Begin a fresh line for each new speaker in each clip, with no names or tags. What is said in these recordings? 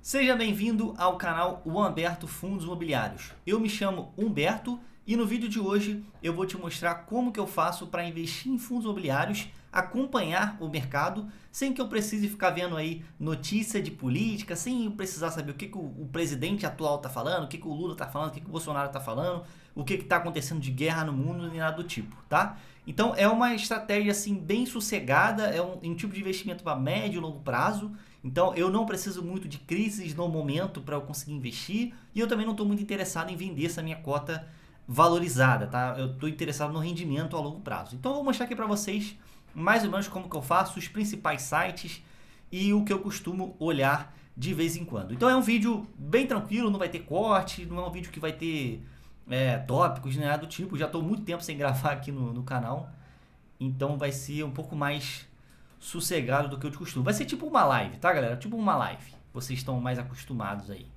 Seja bem-vindo ao canal Humberto Fundos Imobiliários. Eu me chamo Humberto e no vídeo de hoje eu vou te mostrar como que eu faço para investir em fundos imobiliários, acompanhar o mercado, sem que eu precise ficar vendo aí notícia de política, sem eu precisar saber o que o presidente atual está falando, o que o Lula está falando, o que o Bolsonaro está falando, o que está acontecendo de guerra no mundo, nem nada do tipo, tá? Então é uma estratégia assim bem sossegada, é um tipo de investimento para médio e longo prazo. Então eu não preciso muito de crises no momento para eu conseguir investir e eu também não estou muito interessado em vender essa minha cota valorizada, tá? Eu estou interessado no rendimento a longo prazo. Então eu vou mostrar aqui para vocês mais ou menos como que eu faço, os principais sites e o que eu costumo olhar de vez em quando. Então é um vídeo bem tranquilo, não vai ter corte, não é um vídeo que vai ter tópicos, nem nada do tipo. Já estou muito tempo sem gravar aqui no canal, então vai ser um pouco mais sossegado do que eu de costume. Vai ser tipo uma live, tá, galera? Tipo uma live. Vocês estão mais acostumados aí.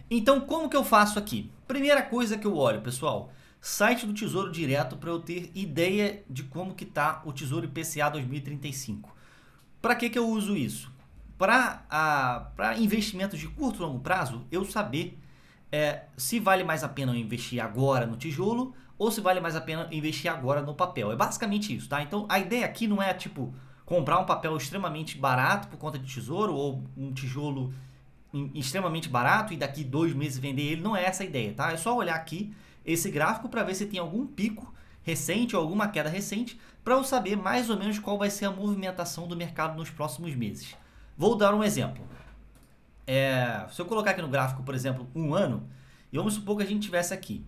Então, como que eu faço aqui? Primeira coisa que eu olho, pessoal, site do Tesouro Direto para eu ter ideia de como que tá o Tesouro IPCA 2035. Para que eu uso isso? Para investimentos de curto e longo prazo, eu saber se vale mais a pena eu investir agora no tijolo ou se vale mais a pena investir agora no papel. É basicamente isso, tá? Então a ideia aqui não é tipo comprar um papel extremamente barato por conta de tesouro ou um tijolo extremamente barato e daqui 2 meses vender ele. Não é essa a ideia, tá? É só olhar aqui esse gráfico para ver se tem algum pico recente ou alguma queda recente para eu saber mais ou menos qual vai ser a movimentação do mercado nos próximos meses. Vou dar um exemplo. Se eu colocar aqui no gráfico, por exemplo, um ano, e vamos supor que a gente tivesse aqui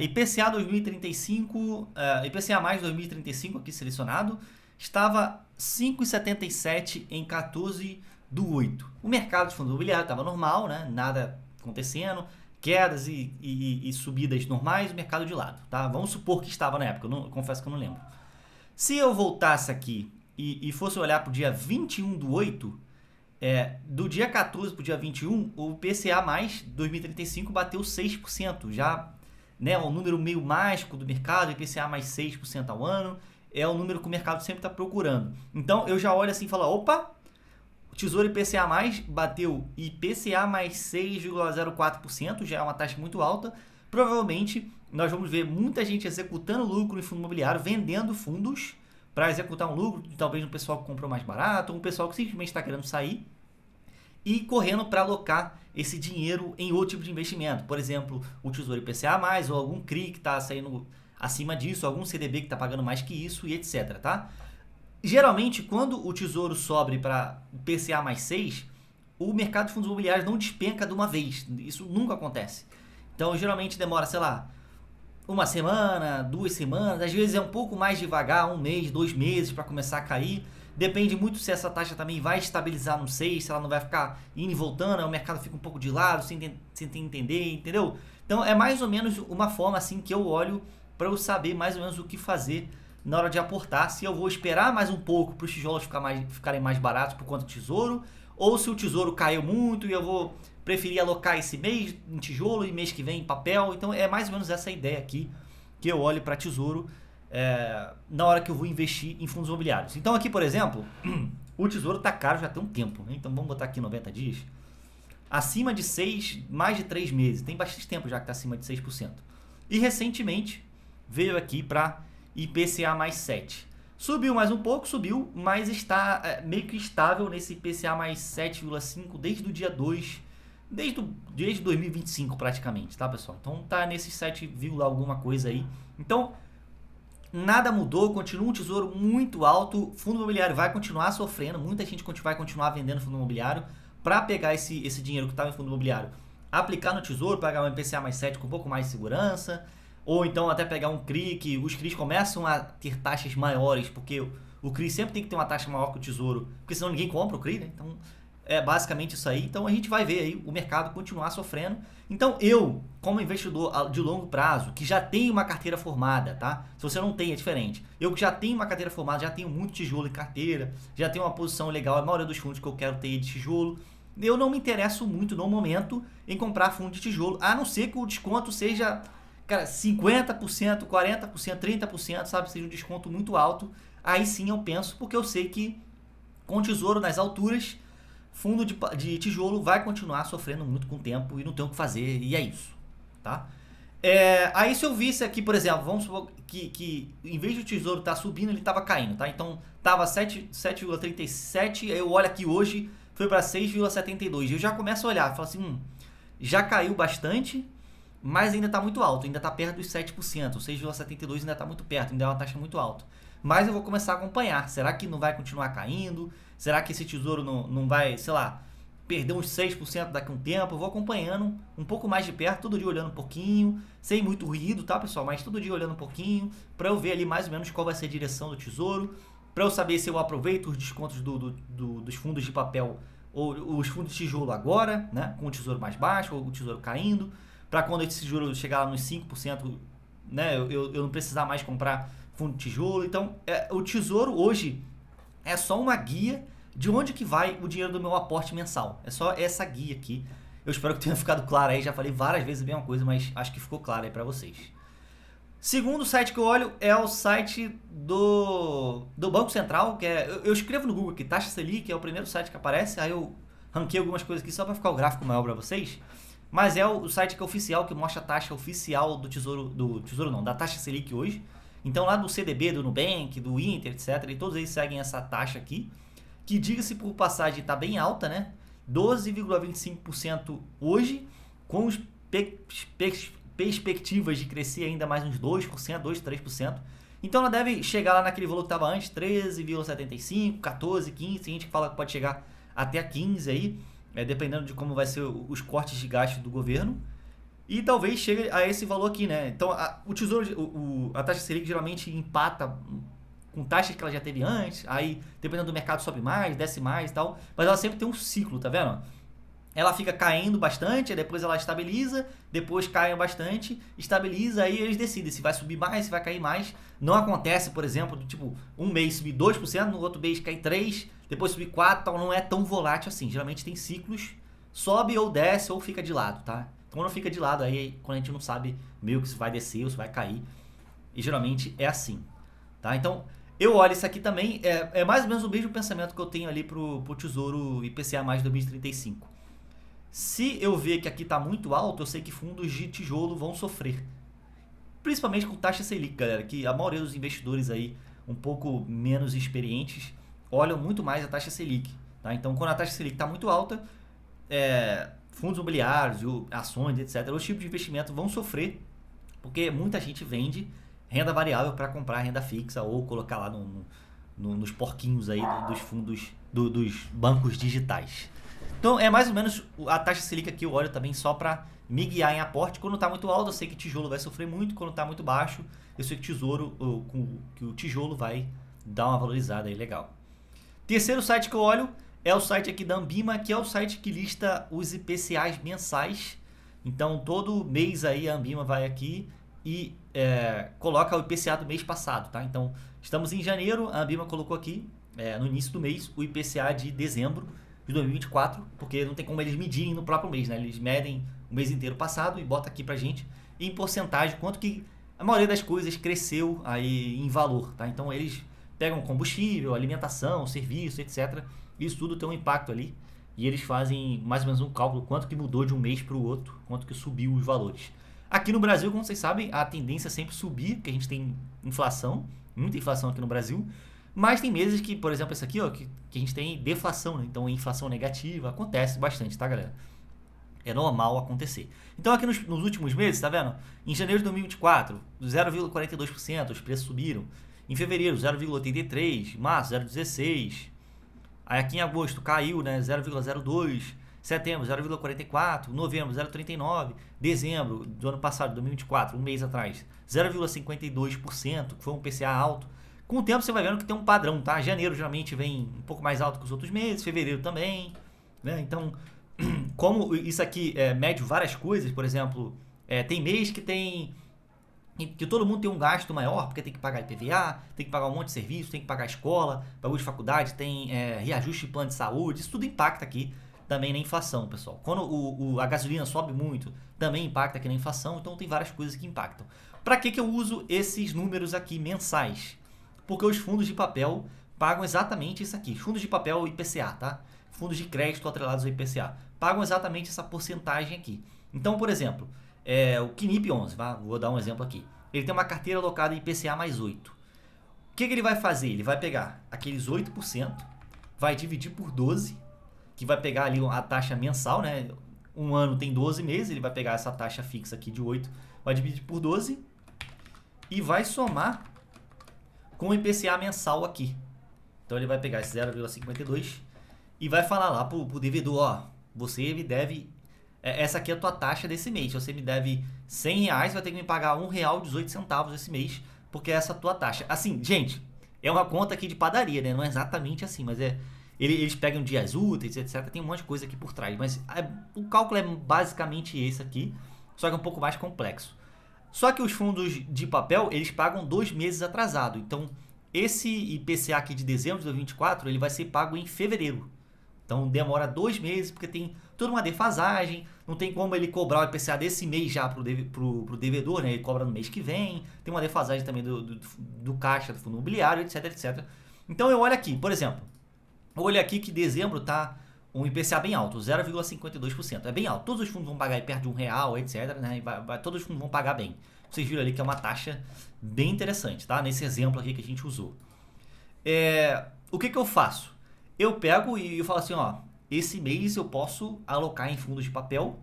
IPCA 2035, IPCA mais 2035 aqui selecionado, estava 5,77 em 14/8. O mercado de fundo imobiliário estava normal, né? Nada acontecendo, quedas e subidas normais, o mercado de lado, tá? Vamos supor que estava na época, eu confesso que eu não lembro. Se eu voltasse aqui e fosse olhar para o dia 21/8, do dia 14 para o dia 21, o IPCA mais 2035 bateu 6%, já, né, um número meio mágico do mercado. IPCA mais 6% ao ano, é o número que o mercado sempre está procurando. Então eu já olho assim e falo, opa, o Tesouro IPCA mais bateu IPCA mais 6,04%, já é uma taxa muito alta. Provavelmente nós vamos ver muita gente executando lucro em fundo imobiliário, vendendo fundos para executar um lucro, talvez um pessoal que comprou mais barato, ou um pessoal que simplesmente está querendo sair e correndo para alocar esse dinheiro em outro tipo de investimento. Por exemplo, o Tesouro IPCA+, ou algum CRI que está saindo acima disso, algum CDB que está pagando mais que isso e etc, tá? Geralmente, quando o Tesouro sobe para IPCA mais 6, o mercado de fundos imobiliários não despenca de uma vez. Isso nunca acontece. Então, geralmente demora, sei lá, uma semana, 2 semanas, às vezes é um pouco mais devagar, 1 mês, 2 meses para começar a cair. Depende muito se essa taxa também vai estabilizar no 6, se ela não vai ficar indo e voltando, o mercado fica um pouco de lado, sem entender, entendeu? Então é mais ou menos uma forma assim que eu olho para eu saber mais ou menos o que fazer na hora de aportar, se eu vou esperar mais um pouco para os tijolos ficarem mais baratos por conta do tesouro, ou se o tesouro caiu muito e eu vou preferir alocar esse mês em tijolo e mês que vem em papel. Então é mais ou menos essa ideia aqui que eu olho para tesouro na hora que eu vou investir em fundos imobiliários. Então aqui, por exemplo, o tesouro está caro já tem um tempo, né? Então vamos botar aqui 90 dias. Acima de 6, mais de 3 meses. Tem bastante tempo já que está acima de 6%. E recentemente veio aqui para IPCA mais 7. Subiu mais um pouco, subiu, mas está meio que estável nesse IPCA mais 7,5 desde o dia 2, desde 2025 praticamente, tá, pessoal? Então tá nesse 7, alguma coisa aí. Então nada mudou, continua um tesouro muito alto. Fundo imobiliário vai continuar sofrendo, muita gente vai continuar vendendo fundo imobiliário para pegar esse dinheiro que estava em fundo imobiliário, aplicar no tesouro, pagar um IPCA mais 7 com um pouco mais de segurança, ou então até pegar um CRI, que os CRIs começam a ter taxas maiores, porque o CRI sempre tem que ter uma taxa maior que o tesouro, porque senão ninguém compra o CRI, né? Então é basicamente isso aí. Então a gente vai ver aí o mercado continuar sofrendo. Então eu, como investidor de longo prazo, que já tenho uma carteira formada, tá? Se você não tem, é diferente. Eu que já tenho uma carteira formada, já tenho muito tijolo em carteira, já tenho uma posição legal, a maioria dos fundos que eu quero ter de tijolo, eu não me interesso muito no momento em comprar fundo de tijolo, a não ser que o desconto seja, cara, 50%, 40%, 30%, sabe? Seja um desconto muito alto. Aí sim eu penso, porque eu sei que com o tesouro nas alturas fundo de tijolo vai continuar sofrendo muito com o tempo e não tem o que fazer, e é isso, tá? Aí se eu visse aqui, por exemplo, vamos supor que em vez de o tesouro estar subindo, ele estava caindo, tá? Então estava 7,37, eu olho aqui hoje, foi para 6,72. Eu já começo a olhar, falo assim, já caiu bastante, mas ainda está muito alto, ainda está perto dos 7%, 6,72 ainda está muito perto, ainda é uma taxa muito alta. Mas eu vou começar a acompanhar, será que não vai continuar caindo? Será que esse tesouro não vai, sei lá, perder uns 6% daqui a um tempo? Eu vou acompanhando um pouco mais de perto, todo dia olhando um pouquinho, sem muito ruído, tá, pessoal? Mas todo dia olhando um pouquinho, para eu ver ali mais ou menos qual vai ser a direção do tesouro, para eu saber se eu aproveito os descontos dos fundos de papel ou os fundos de tijolo agora, né, com o tesouro mais baixo ou o tesouro caindo, para quando esse tesouro chegar lá nos 5%, né, eu não precisar mais comprar fundo de tijolo. Então, o tesouro hoje é só uma guia de onde que vai o dinheiro do meu aporte mensal. É só essa guia aqui. Eu espero que tenha ficado claro aí. Já falei várias vezes a mesma coisa, mas acho que ficou claro aí para vocês. Segundo site que eu olho é o site do Banco Central, que eu escrevo no Google aqui, Taxa Selic, é o primeiro site que aparece. Aí eu ranquei algumas coisas aqui só para ficar o gráfico maior para vocês. Mas é o site que é oficial, que mostra a taxa oficial da Taxa Selic hoje. Então lá do CDB, do Nubank, do Inter, etc. E todos eles seguem essa taxa aqui, que diga-se por passagem está bem alta, né? 12,25% hoje, com perspectivas de crescer ainda mais uns 2%, 2, 3%. Então ela deve chegar lá naquele valor que estava antes, 13,75, 14, 15, tem gente que fala que pode chegar até a 15 aí, dependendo de como vai ser os cortes de gasto do governo. E talvez chegue a esse valor aqui, né? Então o tesouro, a taxa Selic geralmente empata com taxas que ela já teve antes, aí dependendo do mercado sobe mais, desce mais e tal, mas ela sempre tem um ciclo, tá vendo? Ela fica caindo bastante, aí depois ela estabiliza, depois cai bastante, estabiliza, aí eles decidem se vai subir mais, se vai cair mais. Não acontece, por exemplo, do tipo, um mês subir 2%, no outro mês cair 3%, depois subir 4%, tal, não é tão volátil assim. Geralmente tem ciclos, sobe ou desce ou fica de lado, tá? Então quando fica de lado, aí quando a gente não sabe meio que se vai descer ou se vai cair, e geralmente é assim, tá? Então eu olho isso aqui também, é mais ou menos o mesmo pensamento que eu tenho ali pro Tesouro IPCA mais 2035. Se eu ver que aqui está muito alto, eu sei que fundos de tijolo vão sofrer. Principalmente com taxa Selic, galera, que a maioria dos investidores aí, um pouco menos experientes, olham muito mais a taxa Selic. Tá? Então, quando a taxa Selic está muito alta, fundos imobiliários, ações, etc., os tipos de investimento vão sofrer, porque muita gente vende renda variável para comprar renda fixa ou colocar lá nos porquinhos aí dos fundos, dos bancos digitais. Então é mais ou menos a taxa Selic aqui, eu olho também só para me guiar em aporte. Quando está muito alto, eu sei que tijolo vai sofrer muito. Quando está muito baixo, eu sei que o tijolo vai dar uma valorizada aí legal. Terceiro site que eu olho é o site aqui da Ambima, que é o site que lista os IPCAs mensais. Então todo mês aí a Ambima vai aqui e coloca o IPCA do mês passado, tá? Então estamos em janeiro, a Ambima colocou aqui no início do mês o IPCA de dezembro de 2024, porque não tem como eles medirem no próprio mês, né? Eles medem o mês inteiro passado e botam aqui pra gente em porcentagem quanto que a maioria das coisas cresceu aí em valor, tá? Então eles pegam combustível, alimentação, serviço, etc. Isso tudo tem um impacto ali e eles fazem mais ou menos um cálculo quanto que mudou de um mês para o outro, quanto que subiu os valores. Aqui no Brasil, como vocês sabem, a tendência é sempre subir, porque a gente tem inflação, muita inflação aqui no Brasil. Mas tem meses que, por exemplo, esse aqui, ó, que a gente tem deflação, né? Então inflação negativa acontece bastante, tá, galera? É normal acontecer. Então aqui nos últimos meses, tá vendo? Em janeiro de 2024, 0,42% os preços subiram. Em fevereiro, 0,83%, março, 0,16%. Aí aqui em agosto caiu, né? 0,02%. Setembro, 0,44%. Novembro, 0,39%. Dezembro do ano passado, 2024, um mês atrás, 0,52%, que foi um PCA alto. Com o tempo você vai vendo que tem um padrão, tá? Janeiro geralmente vem um pouco mais alto que os outros meses, fevereiro também, né? Então, como isso aqui mede várias coisas, por exemplo, tem mês que todo mundo tem um gasto maior, porque tem que pagar IPVA, tem que pagar um monte de serviço, tem que pagar escola, bagulho de faculdade, tem reajuste de plano de saúde, isso tudo impacta aqui também na inflação, pessoal. Quando a gasolina sobe muito, também impacta aqui na inflação, então tem várias coisas que impactam. Para que eu uso esses números aqui mensais? Porque os fundos de papel pagam exatamente isso aqui. Fundos de papel IPCA, tá? fundos de crédito atrelados ao IPCA. Pagam exatamente essa porcentagem aqui. Então, por exemplo, o Knip 11, vou dar um exemplo aqui. Ele tem uma carteira alocada em IPCA mais 8. O que ele vai fazer? Ele vai pegar aqueles 8%, vai dividir por 12, que vai pegar ali a taxa mensal, né? Um ano tem 12 meses, ele vai pegar essa taxa fixa aqui de 8, vai dividir por 12 e vai somar com o IPCA mensal aqui. Então ele vai pegar esse 0,52 e vai falar lá pro devedor, ó, você me deve, essa aqui é a tua taxa desse mês, se você me deve R$100, vai ter que me pagar R$1,18 esse mês, porque essa é a tua taxa. Assim, gente, é uma conta aqui de padaria, né? Não é exatamente assim, mas eles pegam dias úteis, etc. Tem um monte de coisa aqui por trás, mas o cálculo é basicamente esse aqui, só que é um pouco mais complexo. Só que os fundos de papel, eles pagam 2 meses atrasado. Então, esse IPCA aqui de dezembro de 2024, ele vai ser pago em fevereiro. Então, demora 2 meses, porque tem toda uma defasagem. Não tem como ele cobrar o IPCA desse mês já pro devedor, né? Ele cobra no mês que vem. Tem uma defasagem também do caixa, do fundo imobiliário, etc, etc. Então, eu olho aqui, por exemplo. Eu olho aqui que dezembro tá um IPCA bem alto, 0,52%. É bem alto. Todos os fundos vão pagar aí perto de R$1, etc, né? Todos os fundos vão pagar bem. Vocês viram ali que é uma taxa bem interessante, tá? Nesse exemplo aqui que a gente usou. O que eu faço? Eu pego e eu falo assim, ó, esse mês eu posso alocar em fundos de papel,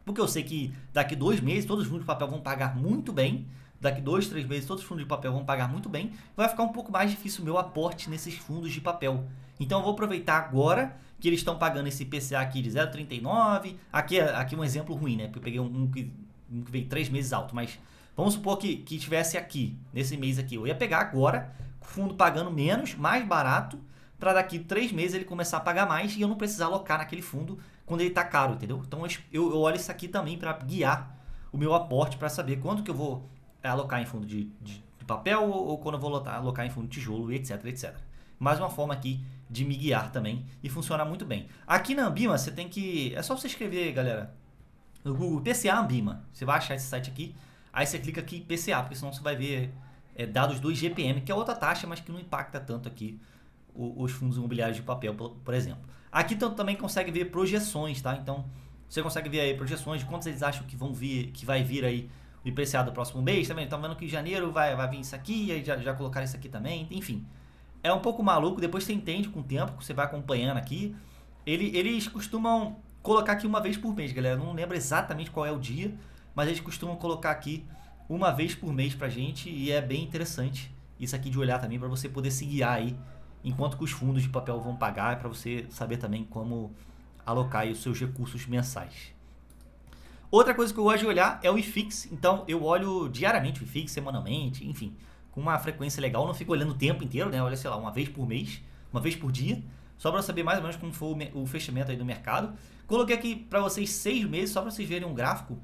porque eu sei que daqui 2 meses todos os fundos de papel vão pagar muito bem, daqui 2, 3 meses todos os fundos de papel vão pagar muito bem, vai ficar um pouco mais difícil o meu aporte nesses fundos de papel. Então eu vou aproveitar agora que eles estão pagando esse IPCA aqui de 0,39, aqui um exemplo ruim, né, porque eu peguei um que veio 3 meses alto, mas vamos supor que tivesse aqui, nesse mês aqui, eu ia pegar agora, o fundo pagando menos, mais barato, para daqui 3 meses ele começar a pagar mais e eu não precisar alocar naquele fundo quando ele está caro, entendeu? Então eu olho isso aqui também para guiar o meu aporte, para saber quando que eu vou alocar em fundo de papel ou quando eu vou alocar em fundo de tijolo, etc, etc. Mais uma forma aqui de me guiar também e funciona muito bem. Aqui na Ambima você tem que... É só você escrever, galera, no Google PCA Ambima. Você vai achar esse site aqui, aí você clica aqui PCA, porque senão você vai ver dados do IGPM, que é outra taxa, mas que não impacta tanto aqui os fundos imobiliários de papel, por exemplo. Aqui também consegue ver projeções, tá? Então, você consegue ver aí projeções de quantos eles acham que vai vir aí o IPCA do próximo mês, também. Estão vendo que em janeiro vai vir isso aqui, aí já colocaram isso aqui também, enfim. É um pouco maluco, depois você entende com o tempo, você vai acompanhando aqui. Eles costumam colocar aqui uma vez por mês, galera. Não lembro exatamente qual é o dia, mas eles costumam colocar aqui uma vez por mês pra gente e é bem interessante isso aqui de olhar também, para você poder se guiar aí enquanto que os fundos de papel vão pagar, para você saber também como alocar aí os seus recursos mensais. Outra coisa que eu gosto de olhar é o IFIX, então eu olho diariamente o IFIX, semanalmente, enfim, com uma frequência legal, não fico olhando o tempo inteiro, né? Olha, sei lá, uma vez por mês, uma vez por dia, só para saber mais ou menos como foi o fechamento aí do mercado. Coloquei aqui para vocês 6 meses, só para vocês verem um gráfico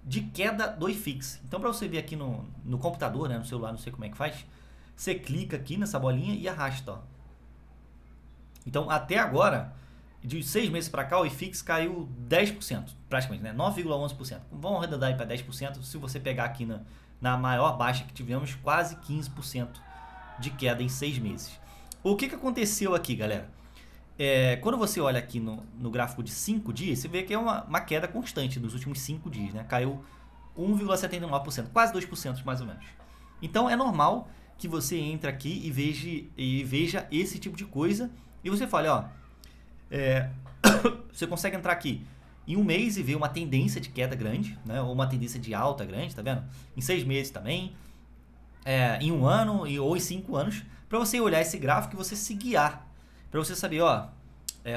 de queda do IFIX. Então, para você ver aqui no computador, né, no celular, não sei como é que faz, você clica aqui nessa bolinha e arrasta, ó. Então, até agora, de 6 meses para cá, o IFIX caiu 10%, praticamente, né? 9,11%. Vamos arredondar aí para 10%. Se você pegar aqui na maior baixa que tivemos, quase 15% de queda em 6 meses. O que aconteceu aqui, galera? Quando você olha aqui no gráfico de 5 dias, você vê que é uma queda constante nos últimos 5 dias, né? Caiu 1,79%, quase 2% mais ou menos. Então, é normal que você entre aqui e veja esse tipo de coisa. E você fala, ó, você consegue entrar aqui em um mês e ver uma tendência de queda grande, né? Ou uma tendência de alta grande, tá vendo? Em 6 meses também, em 1 ano ou em 5 anos, para você olhar esse gráfico e você se guiar, para você saber, ó,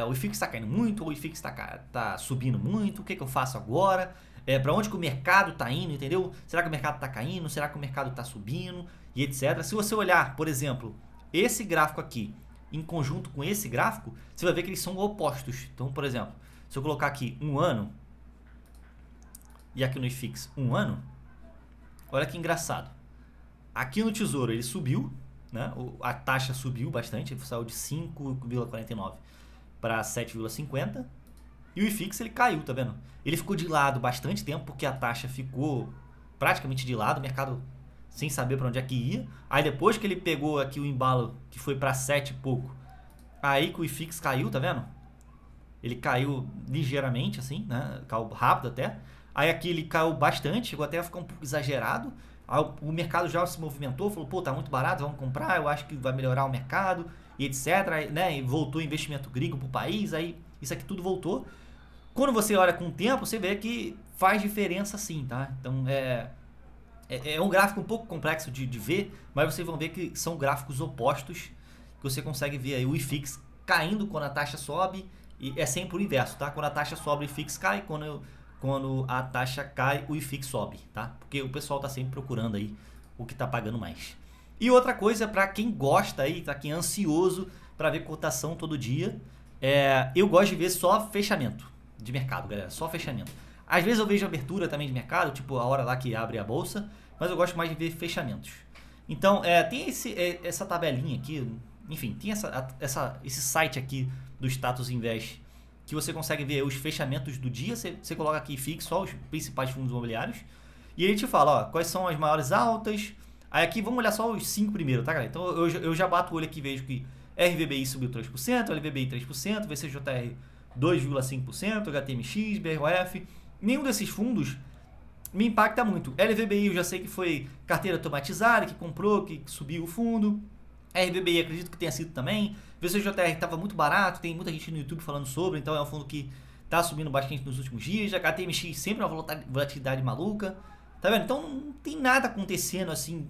o IFIX está caindo muito, ou o IFIX está subindo muito, o que eu faço agora? Para onde que o mercado está indo, entendeu? Será que o mercado está caindo? Será que o mercado está subindo? E etc. Se você olhar, por exemplo, esse gráfico aqui, em conjunto com esse gráfico, você vai ver que eles são opostos. Então, por exemplo, se eu colocar aqui 1 ano e aqui no IFIX 1 ano, olha que engraçado. Aqui no Tesouro ele subiu, né? A taxa subiu bastante, ele saiu de 5,49 para 7,50 e o IFIX ele caiu, tá vendo? Ele ficou de lado bastante tempo porque a taxa ficou praticamente de lado, o mercado sem saber para onde é que ia. Aí depois que ele pegou aqui o embalo, que foi para 7 e pouco, aí que o IFIX caiu, tá vendo? ele caiu ligeiramente, assim, né? Caiu rápido até. Aí aqui ele caiu bastante, chegou até a ficar um pouco exagerado. Aí o mercado já se movimentou, falou, pô, tá muito barato, vamos comprar, eu acho que vai melhorar o mercado, e etc, né? E voltou o investimento gringo pro país, aí isso aqui tudo voltou. Quando você olha com o tempo, você vê que faz diferença sim, tá? Então é um gráfico um pouco complexo de ver, mas vocês vão ver que são gráficos opostos, que você consegue ver aí o IFIX caindo quando a taxa sobe, e é sempre o inverso, tá? Quando a taxa sobe, o IFIX cai, quando a taxa cai, o IFIX sobe, tá? Porque o pessoal tá sempre procurando aí o que tá pagando mais. E outra coisa, para quem gosta aí, tá? Quem é ansioso para ver cotação todo dia, eu gosto de ver só fechamento de mercado, galera, só fechamento. Às vezes eu vejo abertura também de mercado, tipo a hora lá que abre a bolsa, mas eu gosto mais de ver fechamentos. Então, tem essa tabelinha aqui, enfim, tem esse site aqui do Status Invest, que você consegue ver os fechamentos do dia, você coloca aqui fixo só os principais fundos imobiliários, e ele te fala, ó, quais são as maiores altas. Aí aqui vamos olhar só os 5 primeiros, tá, galera? Então eu já bato o olho aqui e vejo que RVBI subiu 3%, LVBI 3%, VCJR 2,5%, HTMX, BROF. Nenhum desses fundos me impacta muito. LVBI eu já sei que foi carteira automatizada, que comprou, que subiu o fundo. RVBI acredito que tenha sido também. VCJR estava muito barato, tem muita gente no YouTube falando sobre, então é um fundo que está subindo bastante nos últimos dias. HTMX sempre é uma volatilidade maluca. Tá vendo? Então não tem nada acontecendo assim,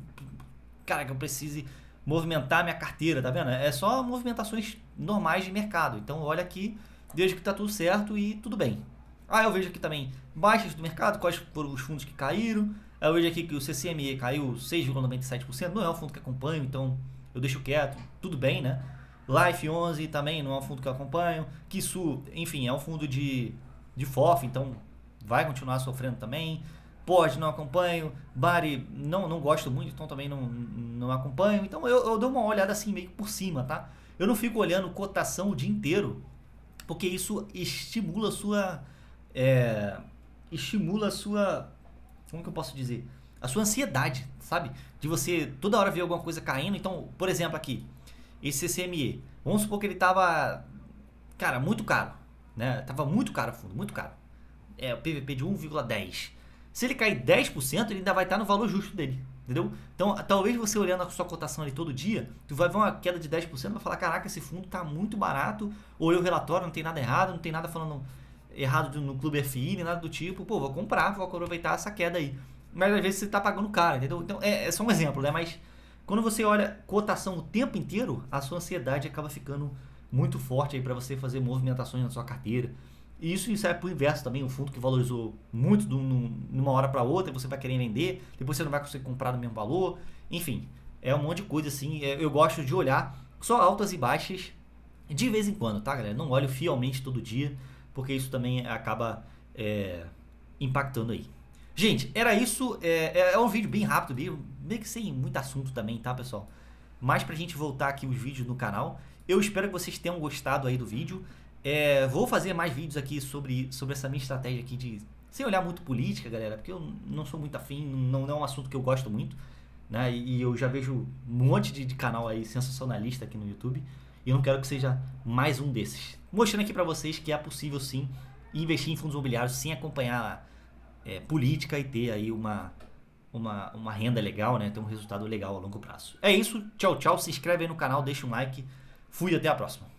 cara, que eu precise movimentar minha carteira, tá vendo? É só movimentações normais de mercado. Então olha aqui, vejo que tá tudo certo e tudo bem. Eu vejo aqui também baixas do mercado, quais foram os fundos que caíram. Eu vejo aqui que o CCME caiu 6,97%, não é um fundo que acompanho, então eu deixo quieto, tudo bem, né? Life 11 também não é um fundo que eu acompanho. Kisu, enfim, é um fundo de FOF, então vai continuar sofrendo também. Pod não acompanho, Bari não gosto muito, então também não acompanho. Então eu dou uma olhada assim meio que por cima, tá? Eu não fico olhando cotação o dia inteiro, porque isso estimula a sua, como que eu posso dizer? A sua ansiedade, sabe? De você toda hora ver alguma coisa caindo. Então, por exemplo aqui, esse CCME, vamos supor que ele tava, cara, muito caro, né? Tava muito caro o fundo, muito caro. O PVP de 1,10. Se ele cair 10%, ele ainda vai estar no valor justo dele, entendeu? Então, talvez você olhando a sua cotação ali todo dia, tu vai ver uma queda de 10% e vai falar, caraca, esse fundo tá muito barato, olhei o relatório, não tem nada errado, não tem nada falando errado no Clube FI, nem nada do tipo, pô, vou comprar, vou aproveitar essa queda aí. Mas às vezes você tá pagando caro, entendeu? Então, é só um exemplo, né? Mas quando você olha cotação o tempo inteiro, a sua ansiedade acaba ficando muito forte aí para você fazer movimentações na sua carteira. E isso é pro inverso também, um fundo que valorizou muito numa hora para outra, você vai querer vender, depois você não vai conseguir comprar no mesmo valor, enfim, é um monte de coisa assim. Eu gosto de olhar só altas e baixas de vez em quando, tá, galera? Não olho fielmente todo dia, porque isso também acaba impactando aí. Gente, era isso, é um vídeo bem rápido, meio que sem muito assunto também, tá, pessoal? Mas pra gente voltar aqui os vídeos no canal, eu espero que vocês tenham gostado aí do vídeo. Vou fazer mais vídeos aqui sobre essa minha estratégia aqui de sem olhar muito política, galera, porque eu não sou muito afim, não é um assunto que eu gosto muito, né? E eu já vejo um monte de canal aí sensacionalista aqui no YouTube e eu não quero que seja mais um desses. Mostrando aqui pra vocês que é possível sim investir em fundos imobiliários sem acompanhar política e ter aí uma renda legal, né? Ter um resultado legal a longo prazo. É isso, tchau, tchau, se inscreve aí no canal, deixa um like, fui, até a próxima.